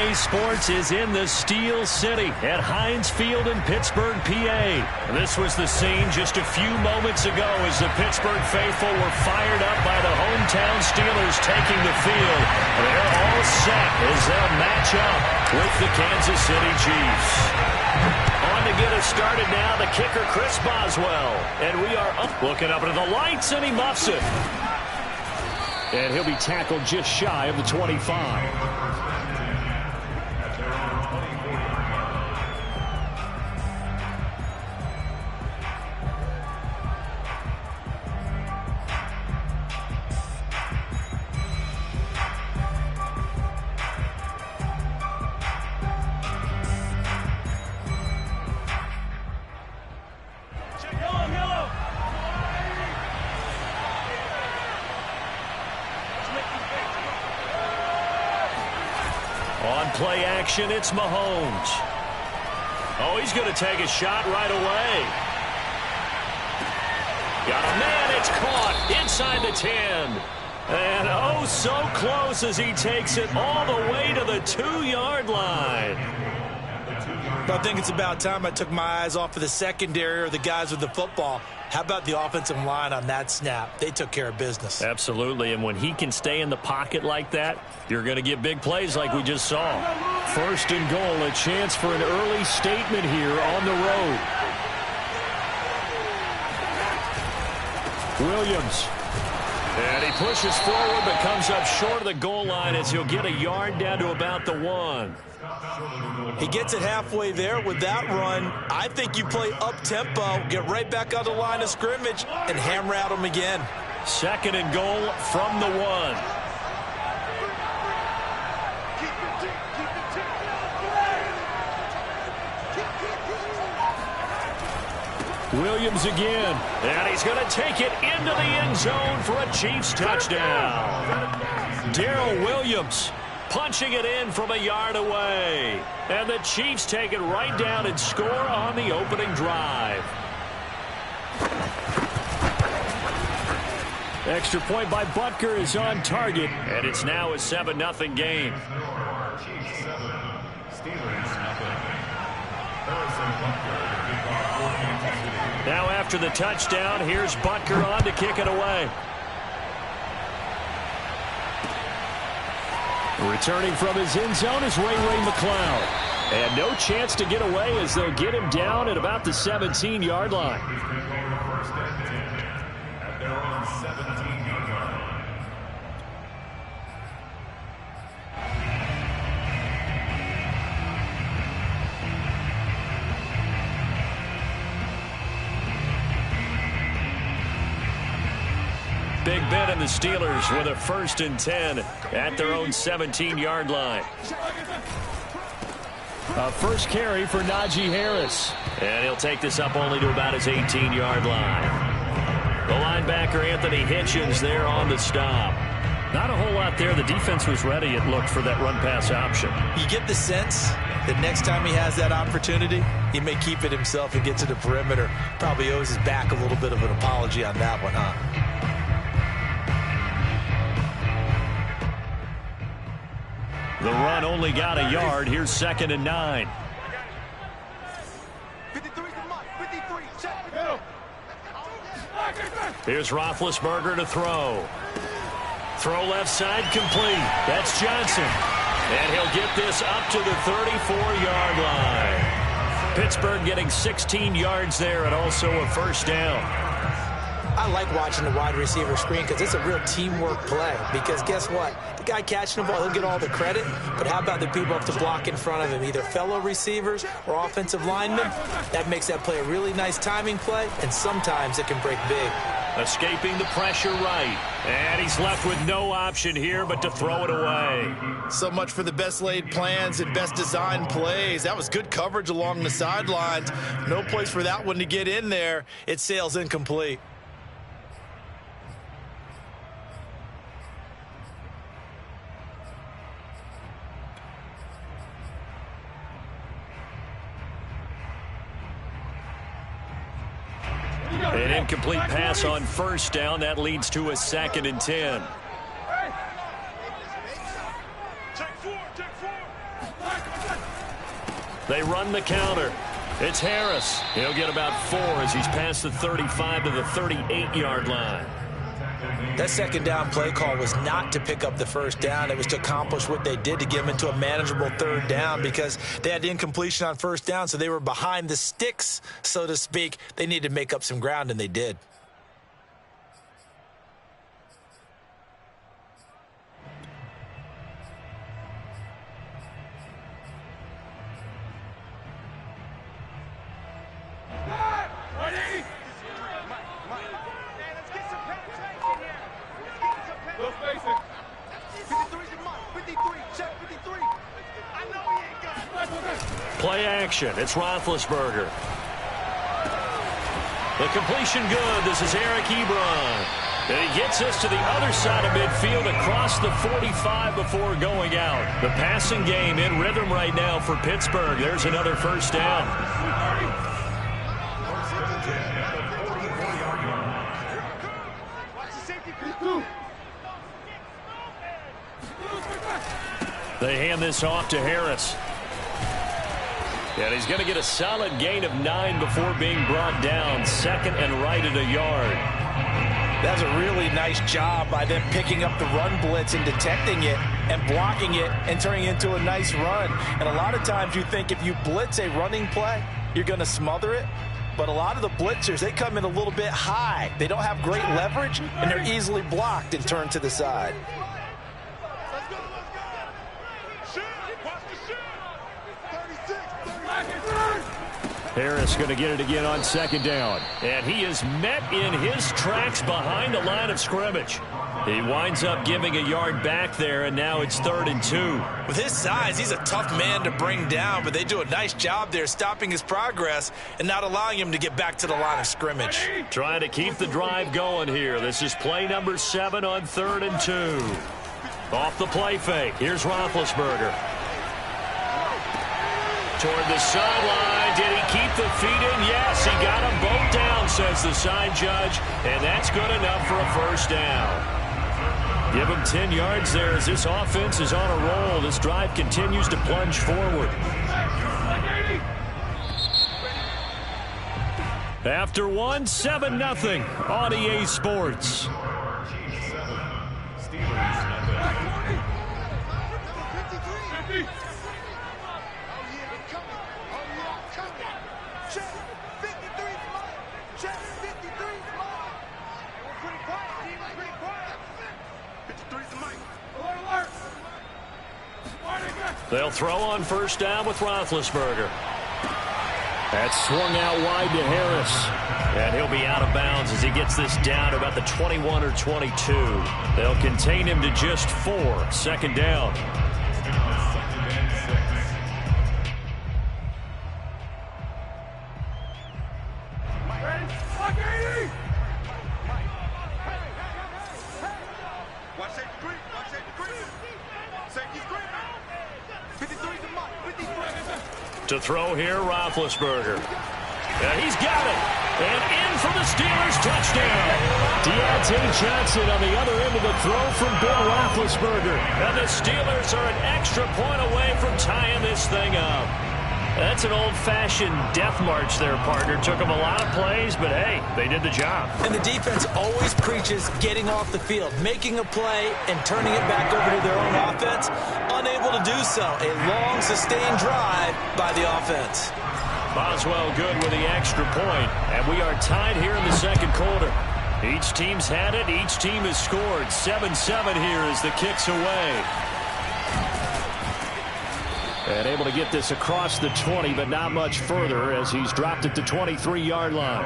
EA Sports is in the Steel City at Heinz Field in Pittsburgh, PA. This was the scene just a few moments ago as the Pittsburgh faithful were fired up by the hometown Steelers taking the field. They're all set as they'll match up with the Kansas City Chiefs. On to get us started now, the kicker, Chris Boswell. And we are up, looking up into the lights, and he muffs it. And he'll be tackled just shy of the 25. On play action, it's Mahomes. Oh, he's going to take a shot right away. Got a man, it's caught inside the 10. And oh, so close as he takes it all the way to the 2-yard line. I think it's about time I took my eyes off of the secondary or the guys with the football. How about the offensive line on that snap? They took care of business. Absolutely, and when he can stay in the pocket like that, you're going to get big plays like we just saw. First and goal, a chance for an early statement here on the road. Williams. And he pushes forward but comes up short of the goal line as he'll get a yard down to about the 1. He gets it halfway there with that run. I think you play up-tempo, get right back on the line of scrimmage, and hammer at him again. Second and goal from the 1. Williams again, and he's going to take it into the end zone for a Chiefs touchdown. Darrell Williams punching it in from a yard away. And the Chiefs take it right down and score on the opening drive. Extra point by Butker is on target, and it's now a 7-0 game. Now after the touchdown, here's Butker on to kick it away. Returning from his end zone is Ray McCloud. And no chance to get away as they'll get him down at about the 17-yard line. Big Ben and the Steelers with a 1st and 10 at their own 17-yard line. A first carry for Najee Harris. And he'll take this up only to about his 18-yard line. The linebacker Anthony Hitchens there on the stop. Not a whole lot there. The defense was ready, it looked, for that run-pass option. You get the sense that next time he has that opportunity, he may keep it himself and get to the perimeter. Probably owes his back a little bit of an apology on that one, huh? The run only got a yard. Here's 2nd and 9. Here's Roethlisberger to throw. Throw left side complete. That's Johnson. And he'll get this up to the 34-yard line. Pittsburgh getting 16 yards there and also a first down. I like watching the wide receiver screen because it's a real teamwork play. Because guess what? The guy catching the ball, he'll get all the credit. But how about the people up to block in front of him? Either fellow receivers or offensive linemen. That makes that play a really nice timing play. And sometimes it can break big. Escaping the pressure right. And he's left with no option here but to throw it away. So much for the best laid plans and best designed plays. That was good coverage along the sidelines. No place for that one to get in there. It sails incomplete. An incomplete pass on first down. That leads to a 2nd and 10. They run the counter. It's Harris. He'll get about 4 as he's past the 35 to the 38-yard line. That second down play call was not to pick up the first down. It was to accomplish what they did, to get them into a manageable third down, because they had incompletion on first down, so they were behind the sticks, so to speak. They needed to make up some ground, and they did. Play action. It's Roethlisberger. The completion good. This is Eric Ebron. And he gets us to the other side of midfield across the 45 before going out. The passing game in rhythm right now for Pittsburgh. There's another first down. They hand this off to Harris. And he's going to get a solid gain of 9 before being brought down. Second and right at a yard. That's a really nice job by them picking up the run blitz and detecting it and blocking it and turning it into a nice run. And a lot of times you think if you blitz a running play, you're going to smother it. But a lot of the blitzers, they come in a little bit high. They don't have great leverage, and they're easily blocked and turned to the side. Harris going to get it again on second down. And he is met in his tracks behind the line of scrimmage. He winds up giving a yard back there, and now it's 3rd and 2. With his size, he's a tough man to bring down, but they do a nice job there stopping his progress and not allowing him to get back to the line of scrimmage. Trying to keep the drive going here. This is play number 7 on 3rd and 2. Off the play fake. Here's Roethlisberger. Toward the sideline. Did he keep the feet in? Yes, he got them both down, says the side judge, and that's good enough for a first down. Give him 10 yards there as this offense is on a roll. This drive continues to plunge forward. After 1, 7-0 on EA Sports. They'll throw on first down with Roethlisberger. That's swung out wide to Harris. And he'll be out of bounds as he gets this down to about the 21 or 22. They'll contain him to just 4. Second down. To throw here, Roethlisberger. And he's got it. And in for the Steelers touchdown. Deontay Johnson on the other end of the throw from Bill Roethlisberger. And the Steelers are an extra point away from tying this thing up. That's an old-fashioned death march there, partner. Took them a lot of plays, but hey, they did the job. And the defense always preaches getting off the field, making a play, and turning it back over to their own offense. Unable to do so. A long, sustained drive by the offense. Boswell good with the extra point, and we are tied here in the second quarter. Each team's had it. Each team has scored. 7-7 here as the kick's away. And able to get this across the 20, but not much further as he's dropped it to 23-yard line.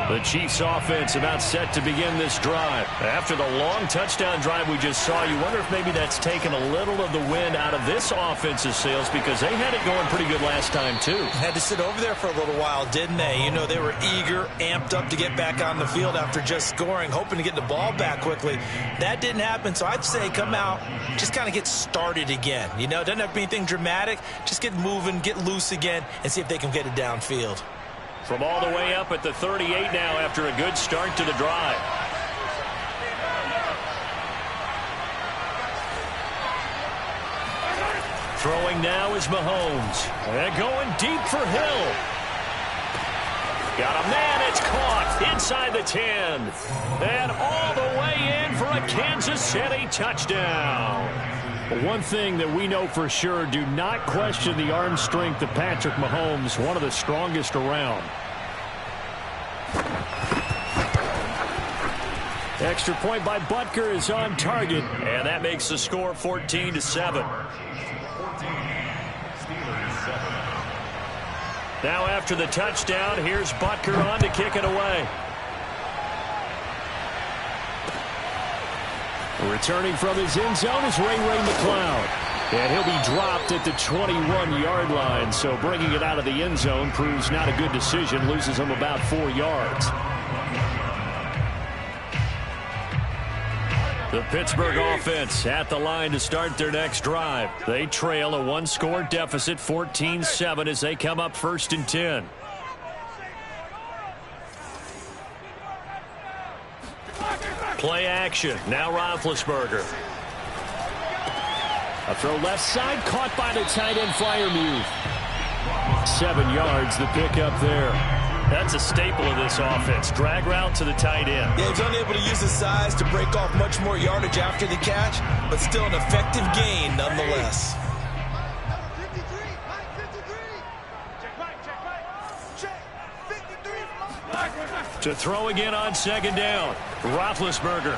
The Chiefs offense about set to begin this drive. After the long touchdown drive we just saw, you wonder if maybe that's taken a little of the wind out of this offense's sails, because they had it going pretty good last time too. Had to sit over there for a little while, didn't they? You know, they were eager, amped up to get back on the field after just scoring, hoping to get the ball back quickly. That didn't happen, so I'd say come out, just kind of get started again. You know, doesn't have to be anything dramatic. Just get moving, get loose again, and see if they can get it downfield. From all the way up at the 38 now after a good start to the drive. Throwing now is Mahomes. And going deep for Hill. Got a man, it's caught inside the 10. And all the way in for a Kansas City touchdown. One thing that we know for sure, do not question the arm strength of Patrick Mahomes, one of the strongest around. Extra point by Butker is on target, and that makes the score 14-7. Now after the touchdown, here's Butker on to kick it away. Returning from his end zone is Ray McCloud. And he'll be dropped at the 21-yard line, so bringing it out of the end zone proves not a good decision, loses him about 4 yards. The Pittsburgh offense at the line to start their next drive. They trail a one-score deficit, 14-7, as they come up 1st and 10. Play action. Now Roethlisberger. A throw left side, caught by the tight end Freiermuth. 7 yards, the pickup there. That's a staple of this offense. Drag route to the tight end. Yeah, he's unable to use his size to break off much more yardage after the catch, but still an effective gain nonetheless. To throw again on 2nd down. Roethlisberger.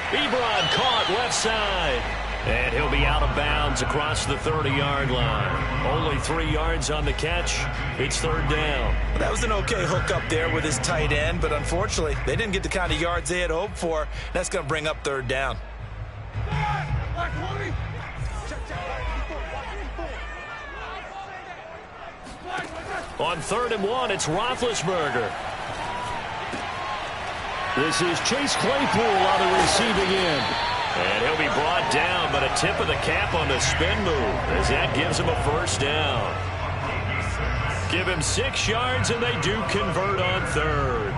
Ebron caught left side. And he'll be out of bounds across the 30-yard line. Only 3 yards on the catch. It's 3rd down. Well, that was an okay hook up there with his tight end, but unfortunately, they didn't get the kind of yards they had hoped for. That's going to bring up 3rd down. On 3rd and 1, it's Roethlisberger. This is Chase Claypool on the receiving end. And he'll be brought down, but a tip of the cap on the spin move, as that gives him a 1st down. Give him 6 yards, and they do convert on 3rd.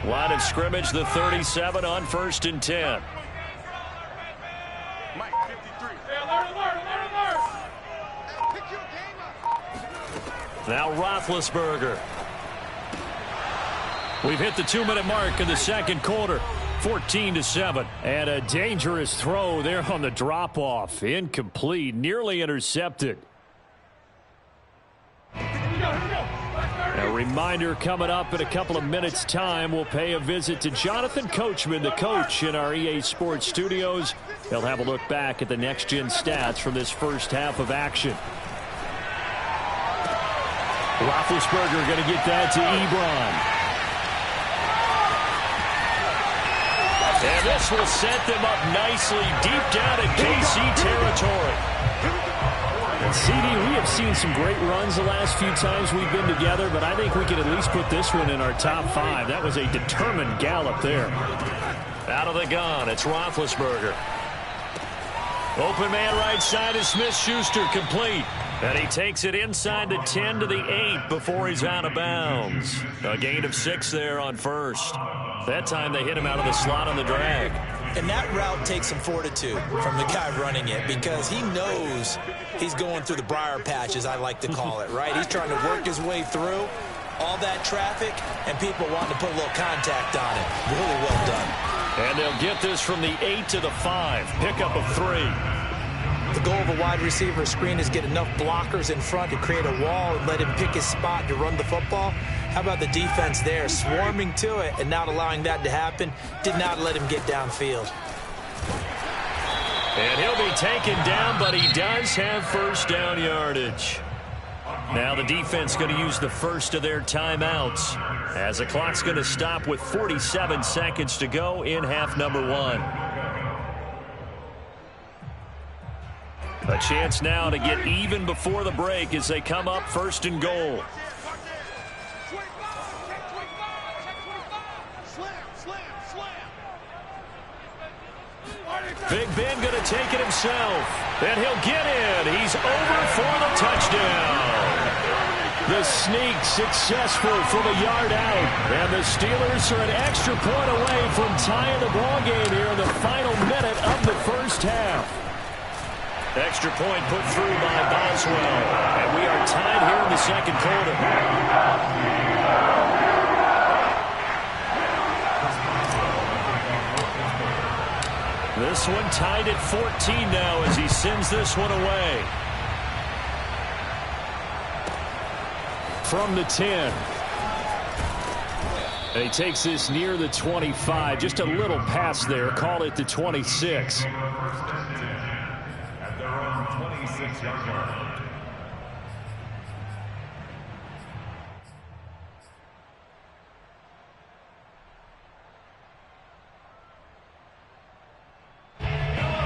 Line of scrimmage, the 37 on 1st and 10. Now Roethlisberger. We've hit the 2-minute mark in the 2nd quarter. 14-7. And a dangerous throw there on the drop-off. Incomplete, nearly intercepted. A reminder, coming up in a couple of minutes' time, we'll pay a visit to Jonathan Coachman, the coach in our EA Sports studios. They'll have a look back at the next-gen stats from this first half of action. Roethlisberger going to get that to Ebron. And this will set them up nicely deep down in KC territory. CD, we have seen some great runs the last few times we've been together, but I think we can at least put this one in our top 5. That was a determined gallop there. Out of the gun, it's Roethlisberger. Open man right side is Smith-Schuster, complete. And he takes it inside the 10 to the 8 before he's out of bounds. A gain of 6 there on 1st. That time they hit him out of the slot on the drag. And that route takes some fortitude from the guy running it, because he knows he's going through the briar patch, as I like to call it, right? He's trying to work his way through all that traffic, and people want to put a little contact on it. Really well done. And they'll get this from the 8 to the 5. Pickup of 3. The goal of a wide wide receiver screen is get enough blockers in front to create a wall and let him pick his spot to run the football. How about the defense there, swarming to it and not allowing that to happen? Did not let him get downfield. And he'll be taken down, but he does have first down yardage. Now the defense going to use the first of their timeouts as the clock's going to stop with 47 seconds to go in half number 1. A chance now to get even before the break as they come up first and goal. Big Ben going to take it himself. And he'll get in. He's over for the touchdown. The sneak successful from a yard out. And the Steelers are an extra point away from tying the ball game here in the final minute of the first half. Extra point put through by Boswell. And we are tied here in the second quarter. This one tied at 14 now as he sends this one away. From the 10. And he takes this near the 25. Just a little pass there. Call it the 26. At their own 26-yard line.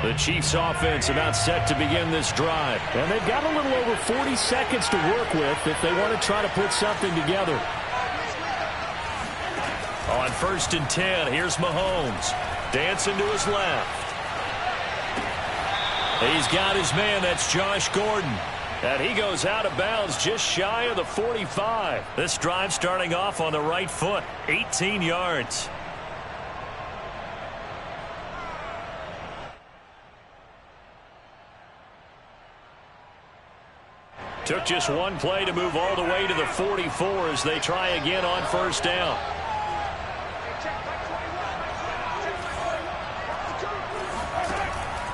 The Chiefs offense about set to begin this drive. And they've got a little over 40 seconds to work with if they want to try to put something together. On first and 10, here's Mahomes. Dancing to his left. He's got his man, that's Josh Gordon. And he goes out of bounds just shy of the 45. This drive starting off on the right foot, 18 yards. Took just one play to move all the way to the 44 as they try again on first down.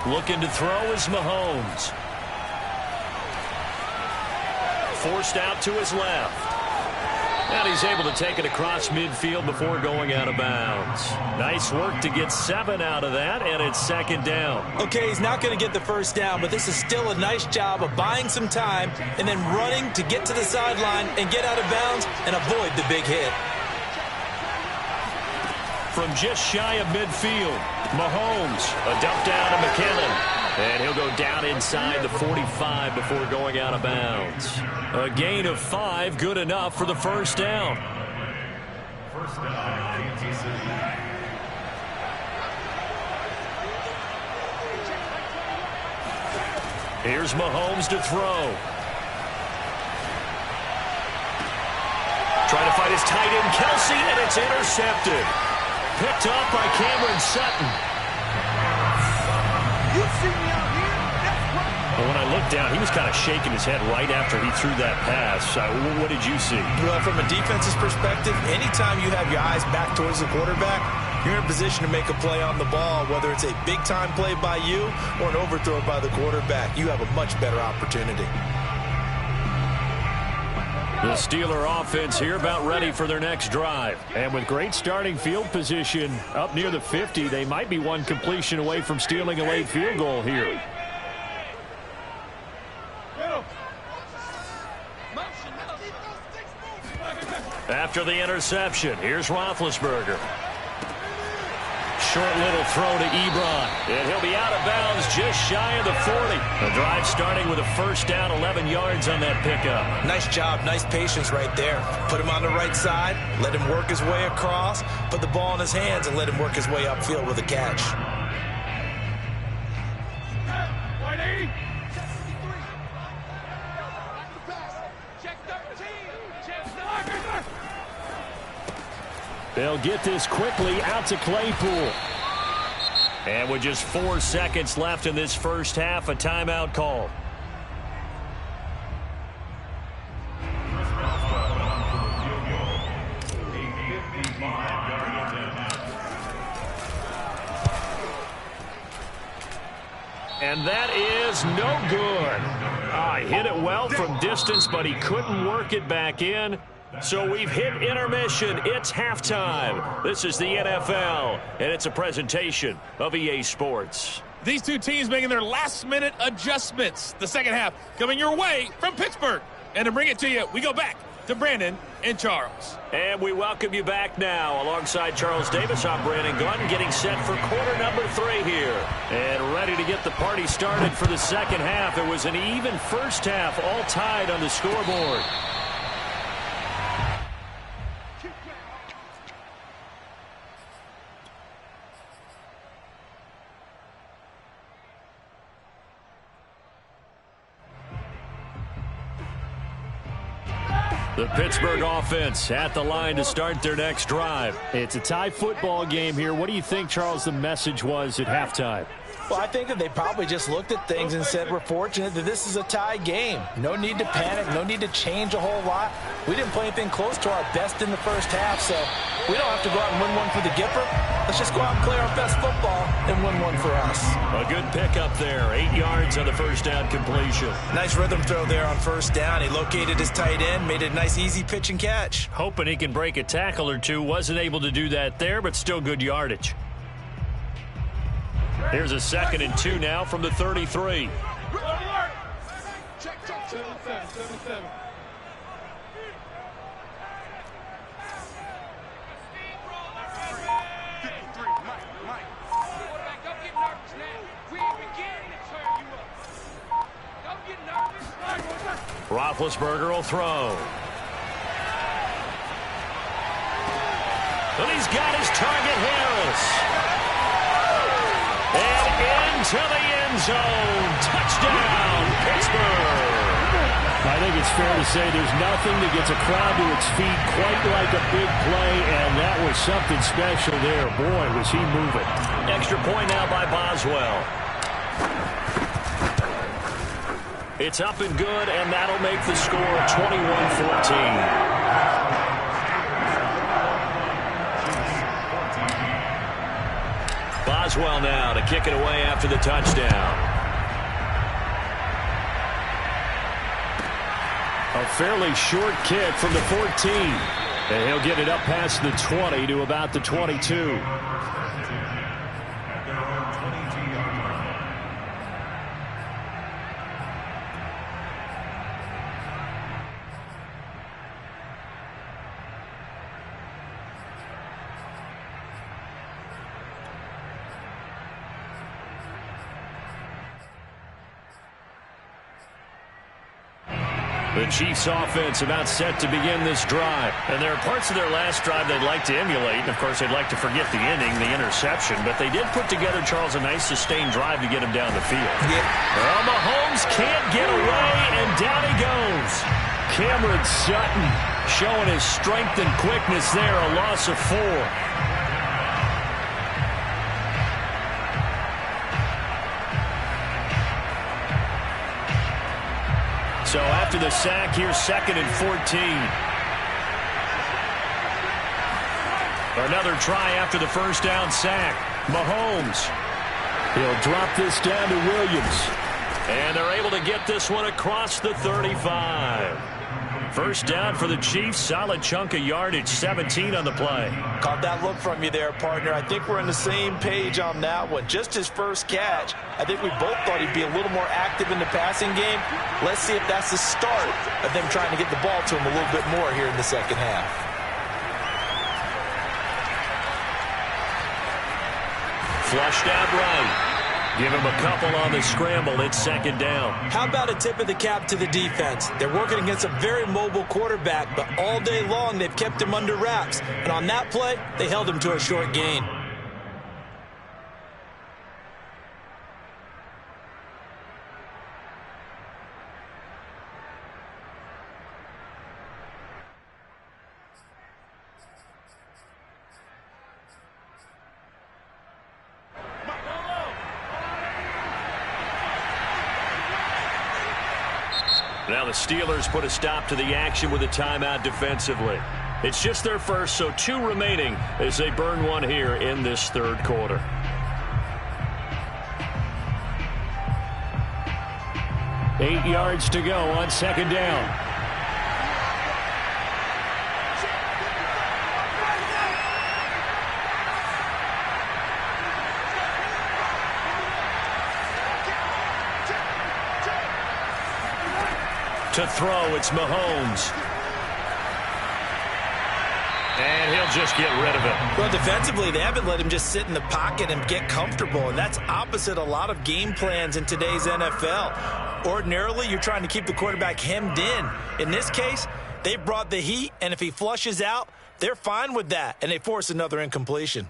Looking to throw is Mahomes. Forced out to his left. And he's able to take it across midfield before going out of bounds. Nice work to get 7 out of that, and it's second down. Okay, he's not going to get the first down, but this is still a nice job of buying some time and then running to get to the sideline and get out of bounds and avoid the big hit. From just shy of midfield, Mahomes, a dump down to McKinnon. And he'll go down inside the 45 before going out of bounds. A gain of 5, good enough for the first down. First down, Kansas City. Here's Mahomes to throw. Trying to find his tight end, Kelsey, and it's intercepted. Picked off by Cameron Sutton. You see me out here? That's right. Well, when I looked down, he was kind of shaking his head right after he threw that pass. What did you see? Well, from a defense's perspective, anytime you have your eyes back towards the quarterback, you're in position to make a play on the ball, whether it's a big-time play by you or an overthrow by the quarterback. You have a much better opportunity. The Steeler offense here about ready for their next drive. And with great starting field position up near the 50, they might be one completion away from stealing a late field goal here. After the interception, here's Roethlisberger. Short little throw to Ebron. And he'll be out of bounds just shy of the 40. The drive starting with a first down, 11 yards on that pickup. Nice job, nice patience right there. Put him on the right side, let him work his way across, put the ball in his hands, and let him work his way upfield with a catch. They'll get this quickly out to Claypool. And with just 4 seconds left in this first half, a timeout call. And that is no good. Hit it well from distance, but he couldn't work it back in. So we've hit intermission. It's halftime. This is the NFL, and it's a presentation of EA Sports. These two teams making their last-minute adjustments. The second half coming your way from Pittsburgh. And to bring it to you, we go back to Brandon and Charles. And we welcome you back now. Alongside Charles Davis, I'm Brandon Glenn, getting set for quarter number 3 here. And ready to get the party started for the second half. It was an even first half, all tied on the scoreboard. The Pittsburgh offense at the line to start their next drive. It's a tie football game here. What do you think, Charles, the message was at halftime? Well, I think that they probably just looked at things and said, we're fortunate that this is a tie game. No need to panic. No need to change a whole lot. We didn't play anything close to our best in the first half, so we don't have to go out and win one for the Gipper. Let's just go out and play our best football and win one for us. A good pickup there. 8 yards on the first down completion. Nice rhythm throw there on first down. He located his tight end, made it a nice, easy pitch and catch. Hoping he can break a tackle or two. Wasn't able to do that there, but still good yardage. Here's a 2nd and 2 now from the 33. Check. 7-7. Roethlisberger will throw. And he's got his target, Harris. And into the end zone. Touchdown, Pittsburgh. I think it's fair to say there's nothing that gets a crowd to its feet quite like a big play, and that was something special there. Boy, was he moving. Extra point now by Boswell. It's up and good, and that'll make the score 21-14. Boswell now to kick it away after the touchdown. A fairly short kick from the 14. And he'll get it up past the 20 to about the 22. The Chiefs offense about set to begin this drive. And there are parts of their last drive they'd like to emulate. And, of course, they'd like to forget the ending, the interception. But they did put together, Charles, a nice sustained drive to get him down the field. Yeah. Well, Mahomes can't get away, and down he goes. Cameron Sutton showing his strength and quickness there, a loss of 4. So after the sack, here's 2nd and 14. Another try after the first down sack. Mahomes. He'll drop this down to Williams. And they're able to get this one across the 35. First down for the Chiefs. Solid chunk of yardage. 17 on the play. Caught that look from you there, partner. I think we're on the same page on that one. Just his first catch. I think we both thought he'd be a little more active in the passing game. Let's see if that's the start of them trying to get the ball to him a little bit more here in the second half. Flushed out right. Give him a couple on the scramble. It's 2nd down. How about a tip of the cap to the defense? They're working against a very mobile quarterback, but all day long they've kept him under wraps. And on that play, they held him to a short gain. Now the Steelers put a stop to the action with a timeout defensively. It's just their first, so 2 remaining as they burn one here in this third quarter. 8 yards to go on second down. To throw, it's Mahomes. And he'll just get rid of it. Well, defensively, they haven't let him just sit in the pocket and get comfortable, and that's opposite a lot of game plans in today's NFL. Ordinarily, you're trying to keep the quarterback hemmed in. In this case, they brought the heat, and if he flushes out, they're fine with that, and they force another incompletion.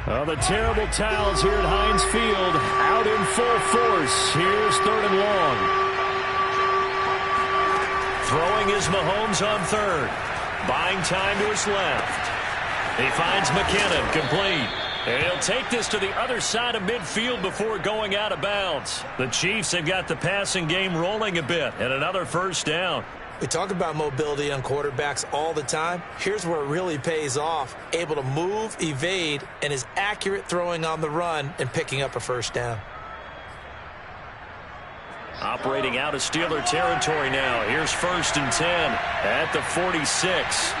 Well, the terrible towels here at Heinz Field out in full force. Here's 3rd and long. Throwing is Mahomes on 3rd. Buying time to his left. He finds McKinnon complete. And he'll take this to the other side of midfield before going out of bounds. The Chiefs have got the passing game rolling a bit, and another first down. We talk about mobility on quarterbacks all the time. Here's where it really pays off. Able to move, evade, and is accurate throwing on the run and picking up a first down. Operating out of Steeler territory now. Here's 1st and 10 at the 46.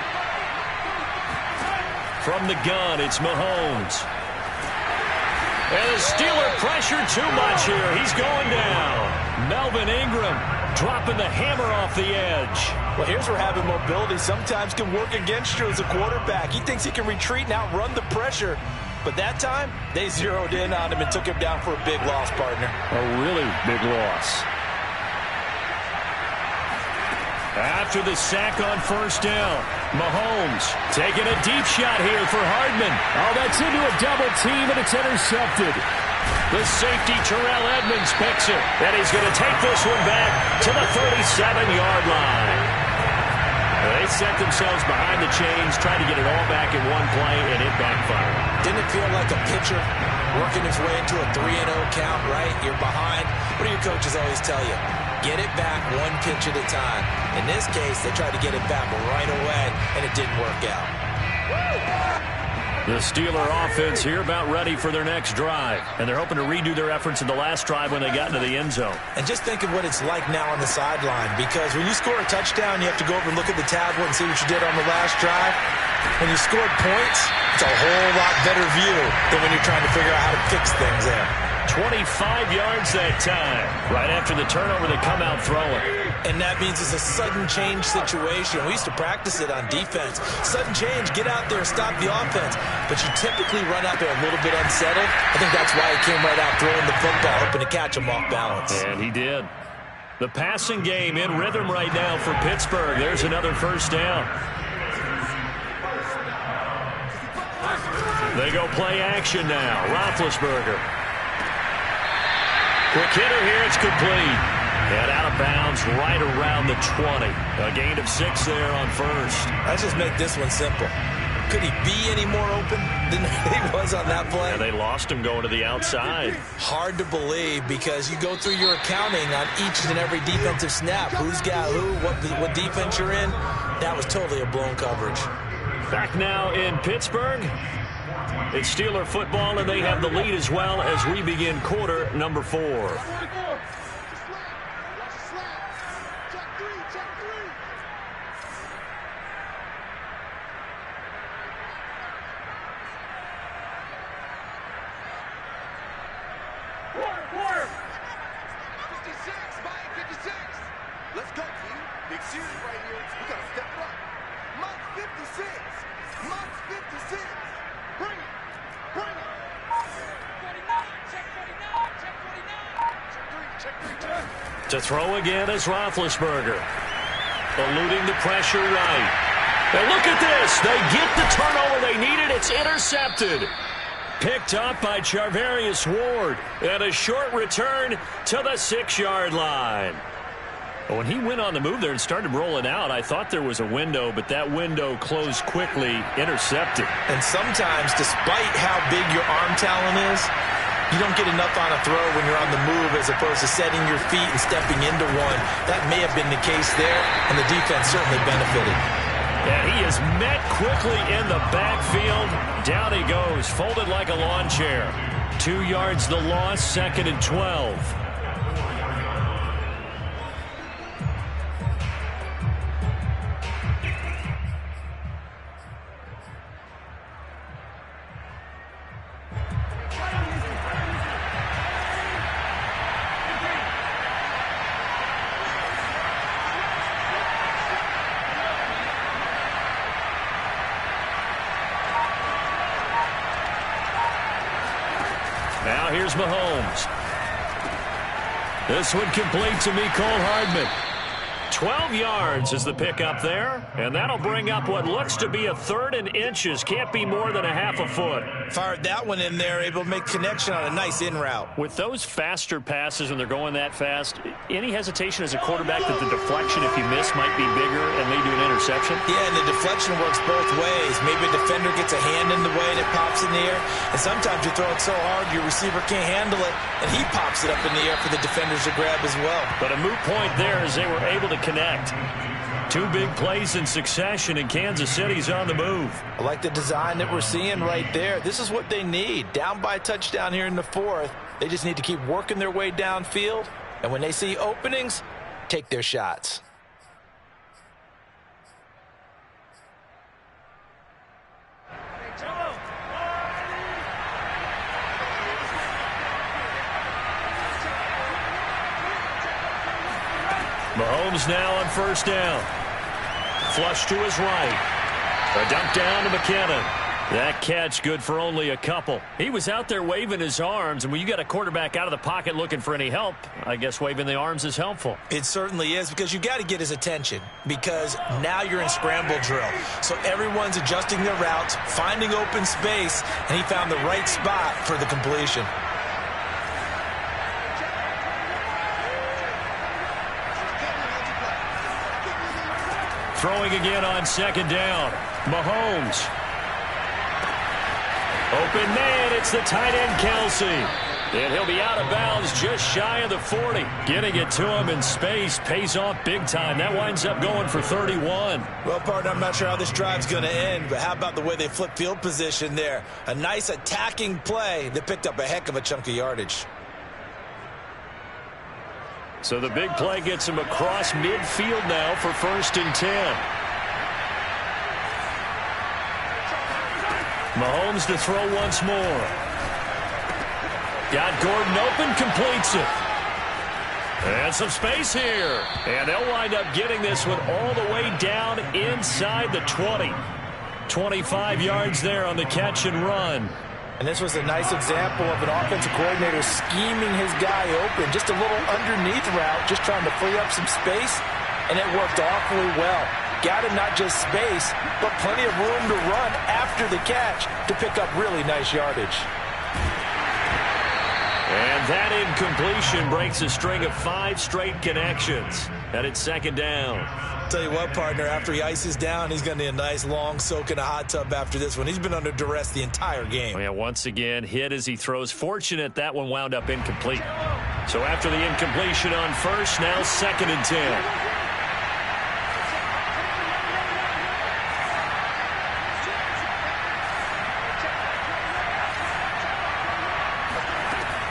From the gun, it's Mahomes. And the Steeler pressure too much here. He's going down. Melvin Ingram dropping the hammer off the edge. Well, here's where having mobility sometimes can work against you as a quarterback. He thinks he can retreat and outrun the pressure. But that time, they zeroed in on him and took him down for a big loss, partner. A really big loss. After the sack on 1st down, Mahomes taking a deep shot here for Hardman. Oh, that's into a double team, and it's intercepted. The safety, Terrell Edmonds, picks it. And he's going to take this one back to the 37-yard line. They set themselves behind the chains, trying to get it all back in one play, and it backfired. Didn't it feel like a pitcher working his way into a 3-0 count, right? You're behind. What do your coaches always tell you? Get it back one pitch at a time. In this case, they tried to get it back right away, and it didn't work out. The Steeler offense here about ready for their next drive. And they're hoping to redo their efforts in the last drive when they got into the end zone. And just think of what it's like now on the sideline. Because when you score a touchdown, you have to go over and look at the tablet and see what you did on the last drive. When you scored points, it's a whole lot better view than when you're trying to figure out how to fix things there. 25 yards that time. Right after the turnover, they come out throwing. And that means it's a sudden change situation. We used to practice it on defense. Sudden change, get out there, stop the offense. But you typically run out there a little bit unsettled. I think that's why he came right out throwing the football, hoping to catch him off balance. And he did. The passing game in rhythm right now for Pittsburgh. There's another first down. They go play action now. Roethlisberger. Quick hitter here, it's complete. And out of bounds right around the 20. A gain of 6 there on 1st. Let's just make this one simple. Could he be any more open than he was on that play? Yeah, they lost him going to the outside. Hard to believe because you go through your accounting on each and every defensive snap. Who's got who, what defense you're in. That was totally a blown coverage. Back now in Pittsburgh. It's Steeler football, and they have the lead as well as we begin quarter number 4. Let's go, team. Big series right here. We got to step it up. Month 56. Month 56. Bring it. Bring it. 49. Check 49. Check 49. Check 3. Check 3. Check. To throw again is Roethlisberger. Eluding the pressure right. And look at this. They get the turnover they needed. It's intercepted. Picked up by Charvarius Ward. And a short return to the 6-yard line. When he went on the move there and started rolling out, I thought there was a window, but that window closed quickly, intercepted. And sometimes, despite how big your arm talent is, you don't get enough on a throw when you're on the move as opposed to setting your feet and stepping into one. That may have been the case there, and the defense certainly benefited. And he is met quickly in the backfield. Down he goes, folded like a lawn chair. 2 yards the loss, 2nd and 12. Now here's Mahomes. This one complete to Mecole Hardman. 12 yards is the pickup there, and that'll bring up what looks to be a 3rd and inches. Can't be more than a half a foot. Fired that one in there, able to make connection on a nice in route. With those faster passes when they're going that fast, any hesitation as a quarterback that the deflection, if you miss, might be bigger and lead to an interception? Yeah, and the deflection works both ways. Maybe a defender gets a hand in the way and it pops in the air, and sometimes you throw it so hard your receiver can't handle it, and he pops it up in the air for the defenders to grab as well. But a moot point there as they were able to connect. 2 big plays in succession, and Kansas City's on the move. I like the design that we're seeing right there. This is what they need. Down by a touchdown here in the 4th. They just need to keep working their way downfield, and when they see openings, take their shots. Mahomes now on 1st down. Flush to his right. A dump down to McKinnon. That catch good for only a couple. He was out there waving his arms, and when you got a quarterback out of the pocket looking for any help, I guess waving the arms is helpful. It certainly is, because you got to get his attention, because now you're in scramble drill. So everyone's adjusting their routes, finding open space, and he found the right spot for the completion. Throwing again on 2nd down. Mahomes. Open man, it's the tight end, Kelsey. And he'll be out of bounds just shy of the 40. Getting it to him in space pays off big time. That winds up going for 31. Well, partner, I'm not sure how this drive's going to end, but how about the way they flip field position there? A nice attacking play that picked up a heck of a chunk of yardage. So the big play gets him across midfield now for 1st and 10. Mahomes to throw once more. Got Gordon open, completes it. And some space here. And they'll wind up getting this one all the way down inside the 20. 25 yards there on the catch and run. And this was a nice example of an offensive coordinator scheming his guy open. Just a little underneath route, just trying to free up some space, and it worked awfully well. Got him not just space, but plenty of room to run after the catch to pick up really nice yardage. And that incompletion breaks a string of 5 straight connections. And it's 2nd down. Tell you what, partner, after he ices down, he's going to need a nice long soak in a hot tub after this one. He's been under duress the entire game. Oh, yeah, once again, hit as he throws. Fortunate that one wound up incomplete. So after the incompletion on 1st, now 2nd and 10.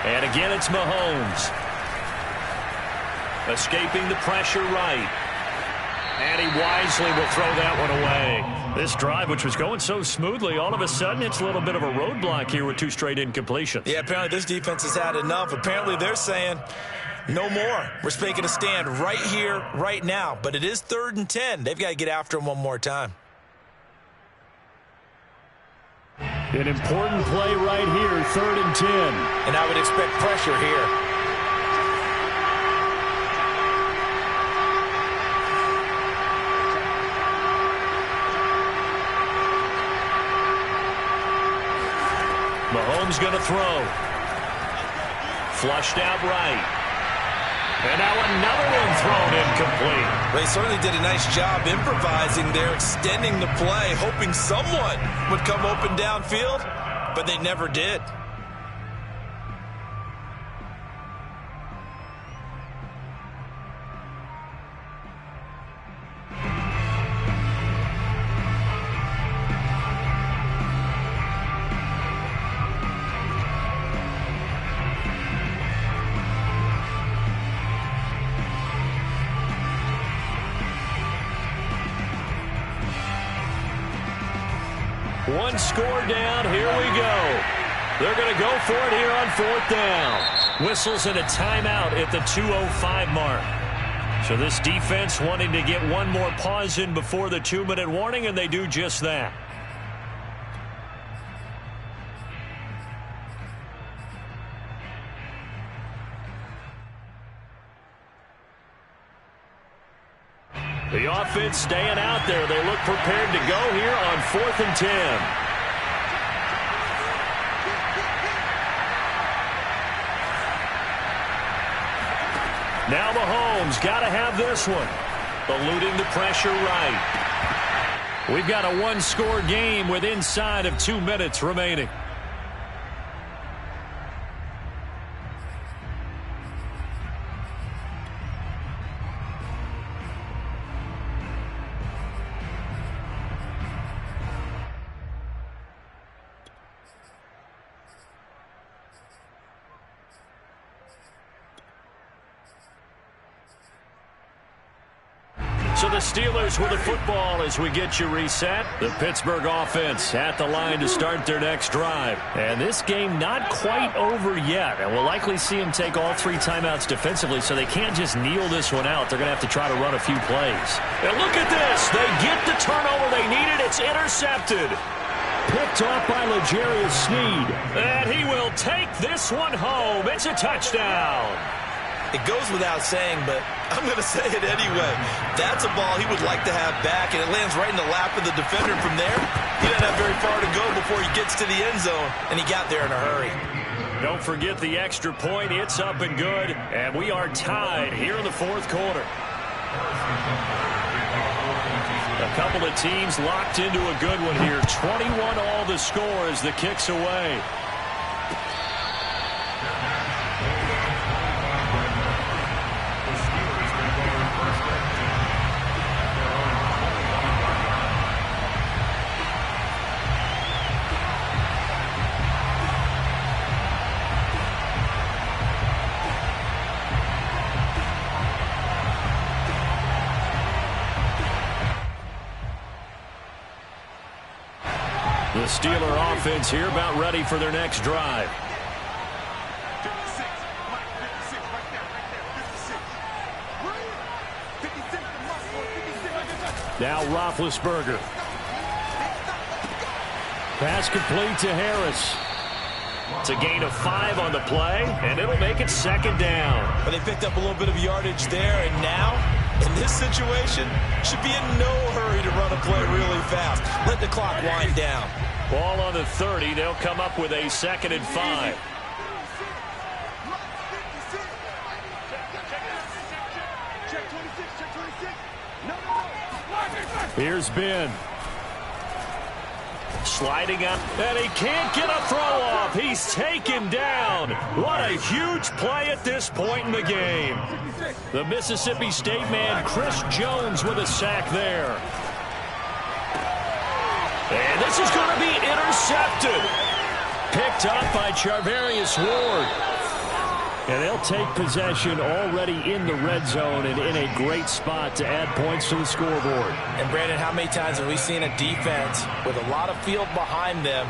And again, it's Mahomes. Escaping the pressure right. And he wisely will throw that one away. This drive, which was going so smoothly, all of a sudden it's a little bit of a roadblock here with 2 straight incompletions. Yeah, apparently this defense has had enough. Apparently they're saying, no more. We're making a stand right here, right now. But it is 3rd and 10. They've got to get after him one more time. An important play right here, 3rd and 10. And I would expect pressure here. Mahomes going to throw. Flushed out right. And now another one thrown incomplete. They certainly did a nice job improvising there, extending the play, hoping someone would come open downfield, but they never did. one score down. Here we go. They're going to go for it here on 4th down. Whistles and a timeout at the 2:05 mark. So this defense wanting to get one more pause in before the 2-minute warning, and they do just that. The offense staying out there. They look prepared to go here on 4th and 10. Now Mahomes got to have this one. Eluding the pressure right. We've got a one-score game with inside of 2 minutes remaining. So the Steelers with the football as we get you reset. The Pittsburgh offense at the line to start their next drive. And this game not quite over yet. And we'll likely see them take all 3 timeouts defensively, so they can't just kneel this one out. They're going to have to try to run a few plays. And look at this. They get the turnover they needed. It's intercepted. Picked off by L'Jarius Sneed. And he will take this one home. It's a touchdown. It goes without saying, but I'm going to say it anyway. That's a ball he would like to have back, and it lands right in the lap of the defender. From there, he doesn't have very far to go before he gets to the end zone, and he got there in a hurry. Don't forget the extra point. It's up and good, and we are tied here in the 4th quarter. A couple of teams locked into a good one here. 21 all the score as the kick's away. The Steeler offense here about ready for their next drive. 56, Mike, 56, right there, 56. 56, Now Roethlisberger. Pass complete to Harris. It's a gain of 5 on the play, and it'll make it 2nd down. But they picked up a little bit of yardage there, and now, in this situation, should be in no hurry to run a play really fast. Let the clock wind down. Ball on the 30. They'll come up with a 2nd and 5. Check 26, check 26. No. Here's Ben. Sliding up, and he can't get a throw off. He's taken down. What a huge play at this point in the game. The Mississippi State man, Chris Jones, with a sack there. And this is going to be intercepted. Picked up by Charvarius Ward. And they'll take possession already in the red zone and in a great spot to add points to the scoreboard. And, Brandon, how many times have we seen a defense with a lot of field behind them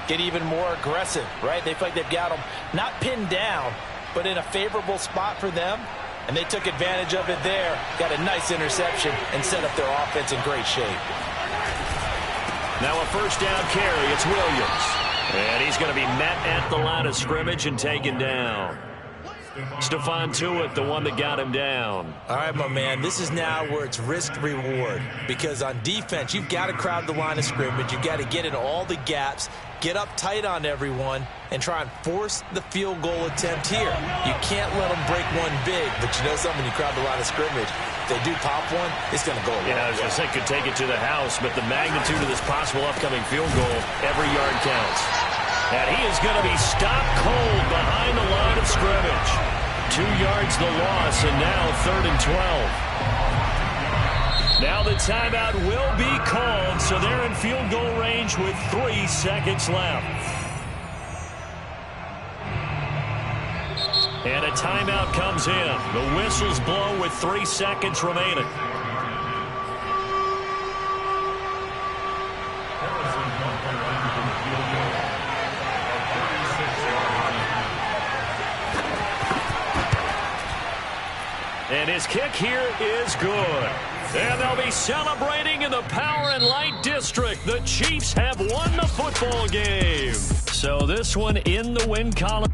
get even more aggressive, right? They feel like they've got them not pinned down, but in a favorable spot for them. And they took advantage of it there, got a nice interception, and set up their offense in great shape. Now a 1st down carry. It's Williams. And he's going to be met at the line of scrimmage and taken down. Stephon Tuitt, the one that got him down. All right, my man, this is now where it's risk-reward. Because on defense, you've got to crowd the line of scrimmage. You've got to get in all the gaps, get up tight on everyone, and try and force the field goal attempt here. You can't let them break one big, but you know something, you crowd the line of scrimmage. If they do pop one, it's going to go away. Yeah, I was going to say could take it to the house, but the magnitude of this possible upcoming field goal, every yard counts. And he is going to be stopped cold behind the line of scrimmage. 2 yards the loss, and now 3rd and 12. Now the timeout will be called, so they're in field goal range with 3 seconds left. And a timeout comes in. The whistles blow with 3 seconds remaining. And his kick here is good. And they'll be celebrating in the Power and Light District. The Chiefs have won the football game. So this one in the win column.